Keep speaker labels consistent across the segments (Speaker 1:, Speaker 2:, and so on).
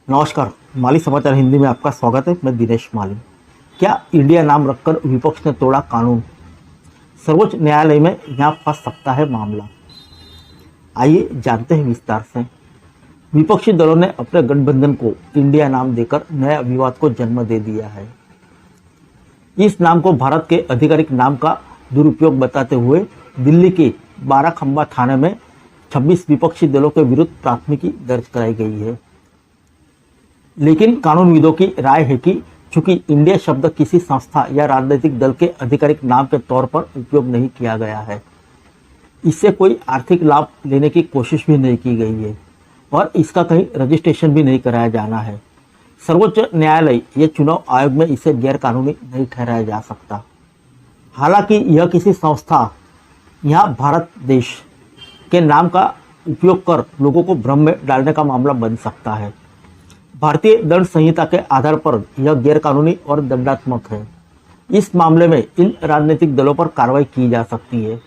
Speaker 1: नमस्कार। माली समाचार हिंदी में आपका स्वागत है। मैं दिनेश माली। क्या इंडिया नाम रखकर विपक्ष ने तोड़ा कानून? सर्वोच्च न्यायालय में यहाँ फंस सकता है मामला। आइए जानते हैं विस्तार से। विपक्षी दलों ने अपने गठबंधन को इंडिया नाम देकर नया विवाद को जन्म दे दिया है। इस नाम को भारत के आधिकारिक नाम का दुरुपयोग बताते हुए दिल्ली के बाराखंबा थाने में 26 विपक्षी दलों के विरुद्ध प्राथमिकी दर्ज कराई गई है। लेकिन कानूनविदों की राय है कि चूंकि इंडिया शब्द किसी संस्था या राजनीतिक दल के आधिकारिक नाम के तौर पर उपयोग नहीं किया गया है, इससे कोई आर्थिक लाभ लेने की कोशिश भी नहीं की गई है और इसका कहीं रजिस्ट्रेशन भी नहीं कराया जाना है। सर्वोच्च न्यायालय या चुनाव आयोग में इसे गैरकानूनी नहीं ठहराया जा सकता। हालांकि यह किसी संस्था या भारत देश के नाम का उपयोग कर लोगों को भ्रम में डालने का मामला बन सकता है। भारतीय दंड संहिता के आधार पर यह गैरकानूनी और दंडात्मक है। इस मामले में इन राजनीतिक दलों पर कार्रवाई की जा सकती है।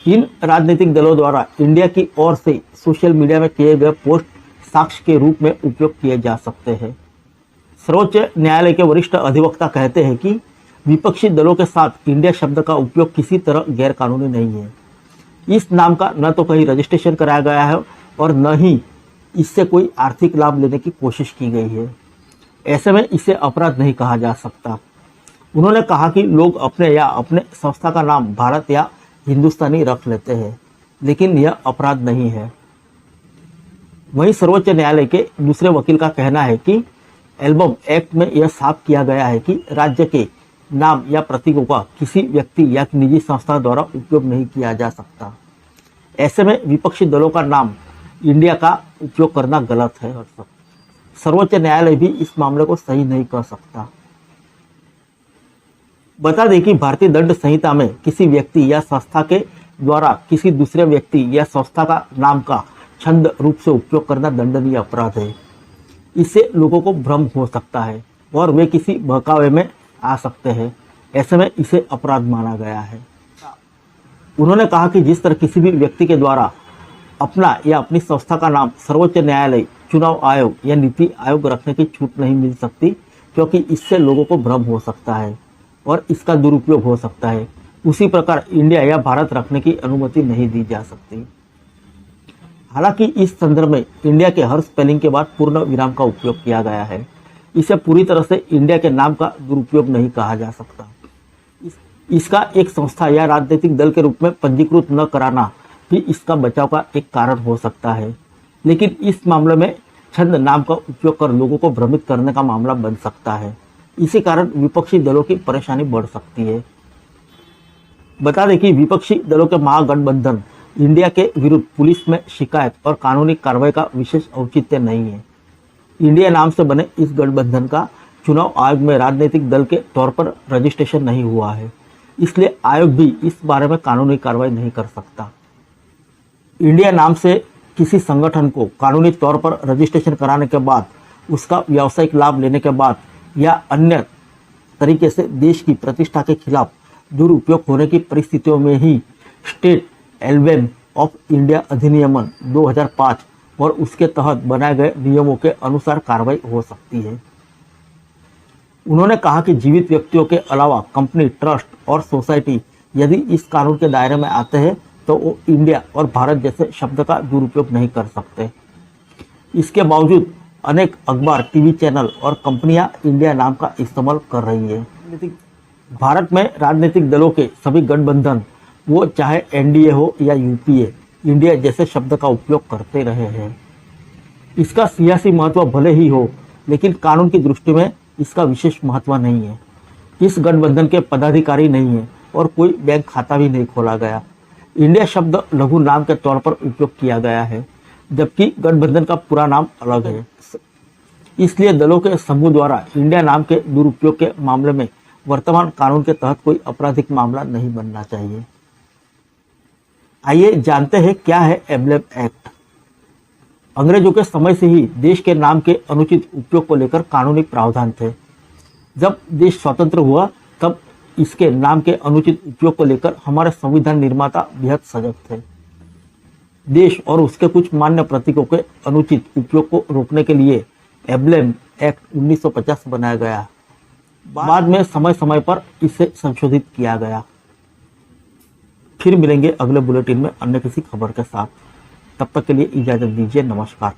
Speaker 1: इन राजनीतिक दलों द्वारा इंडिया की ओर से सोशल मीडिया में किए गए पोस्ट साक्ष्य के रूप में उपयोग किए जा सकते हैं। सर्वोच्च न्यायालय के वरिष्ठ अधिवक्ता कहते हैं कि विपक्षी दलों के साथ इंडिया शब्द का उपयोग किसी तरह गैरकानूनी नहीं है। इस नाम का न तो कहीं रजिस्ट्रेशन कराया गया है और न ही इससे कोई आर्थिक लाभ लेने की कोशिश की गई है। ऐसे में इसे अपराध नहीं कहा जा सकता। उन्होंने कहा कि लोग अपने या अपने संस्था का नाम भारत या हिंदुस्तानी रख लेते हैं, लेकिन यह अपराध नहीं है। वहीं सर्वोच्च न्यायालय के दूसरे वकील का कहना है कि एल्बम एक्ट में यह साफ किया गया है कि राज्य के नाम या प्रतीकों का किसी व्यक्ति या निजी संस्था द्वारा उपयोग नहीं किया जा सकता। ऐसे में विपक्षी दलों का नाम इंडिया का उपयोग करना गलत है और सर्वोच्च न्यायालय भी इस मामले को सही नहीं कह सकता। बता दें कि भारतीय दंड संहिता में किसी व्यक्ति या संस्था के द्वारा किसी दूसरे व्यक्ति या संस्था का नाम का छंद रूप से उपयोग करना दंडनीय अपराध है। इससे लोगों को भ्रम हो सकता है और वे किसी बहकावे में आ सकते हैं। ऐसे में इसे अपराध माना गया है। उन्होंने कहा कि जिस तरह किसी भी व्यक्ति के द्वारा अपना या अपनी संस्था का नाम सर्वोच्च न्यायालय, चुनाव आयोग या नीति आयोग रखने की छूट नहीं मिल सकती, क्योंकि इससे लोगों को भ्रम हो सकता है और इसका दुरुपयोग हो सकता है, उसी प्रकार इंडिया या भारत रखने की अनुमति नहीं दी जा सकती। हालांकि इस संदर्भ में इंडिया के हर स्पेलिंग के बाद पूर्ण विराम का उपयोग किया गया है। इसे पूरी तरह से इंडिया के नाम का दुरुपयोग नहीं कहा जा सकता। इसका एक संस्था या राजनीतिक दल के रूप में पंजीकृत न कराना भी इसका बचाव का एक कारण हो सकता है, लेकिन इस मामले में छंद नाम का उपयोग कर लोगों को भ्रमित करने का मामला बन सकता है। इसी कारण विपक्षी दलों की परेशानी बढ़ सकती है। बता दें कि विपक्षी दलों के महागठबंधन इंडिया के विरुद्ध पुलिस में शिकायत और कानूनी कार्रवाई का विशेष औचित्य नहीं है। इंडिया नाम से बने इस गठबंधन का चुनाव आयोग में राजनीतिक दल के तौर पर रजिस्ट्रेशन नहीं हुआ है, इसलिए आयोग भी इस बारे में कानूनी कार्रवाई नहीं कर सकता। इंडिया नाम से किसी संगठन को कानूनी तौर पर रजिस्ट्रेशन कराने के बाद, उसका व्यावसायिक लाभ लेने के बाद या अन्य तरीके से देश की प्रतिष्ठा के खिलाफ दुरुपयोग होने की परिस्थितियों में ही स्टेट एल्बम ऑफ इंडिया अधिनियमन 2005 और उसके तहत बनाए गए नियमों के अनुसार कार्रवाई हो सकती है। उन्होंने कहा कि जीवित व्यक्तियों के अलावा कंपनी, ट्रस्ट और सोसाइटी यदि इस कानून के दायरे में आते हैं तो वो इंडिया और भारत जैसे शब्द का दुरुपयोग नहीं कर सकते। इसके बावजूद अनेक अखबार, टीवी चैनल और कंपनियां इंडिया नाम का इस्तेमाल कर रही है। भारत में राजनीतिक दलों के सभी गठबंधन, वो चाहे एनडीए हो या यूपीए, इंडिया जैसे शब्द का उपयोग करते रहे हैं। इसका सियासी महत्व भले ही हो, लेकिन कानून की दृष्टि में इसका विशेष महत्व नहीं है। इस गठबंधन के पदाधिकारी नहीं है और कोई बैंक खाता भी नहीं खोला गया। इंडिया शब्द लघु नाम के तौर पर उपयोग किया गया है, जबकि गठबंधन का पूरा नाम अलग है। इसलिए दलों के समूह द्वारा इंडिया नाम के दुरुपयोग के मामले में वर्तमान कानून के तहत कोई आपराधिक मामला नहीं बनना चाहिए। आइए जानते हैं क्या है एम्बलम एक्ट। अंग्रेजों के समय से ही देश के नाम के अनुचित उपयोग को लेकर कानूनी प्रावधान थे। जब देश स्वतंत्र हुआ तब इसके नाम के अनुचित उपयोग को लेकर हमारे संविधान निर्माता बेहद सजग थे। देश और उसके कुछ मान्य प्रतीकों के अनुचित उपयोग को रोकने के लिए एम्ब्लेम एक्ट 1950 बनाया गया। बाद में समय समय पर इसे संशोधित किया गया। फिर मिलेंगे अगले बुलेटिन में अन्य किसी खबर के साथ। तब तक के लिए इजाजत दीजिए। नमस्कार।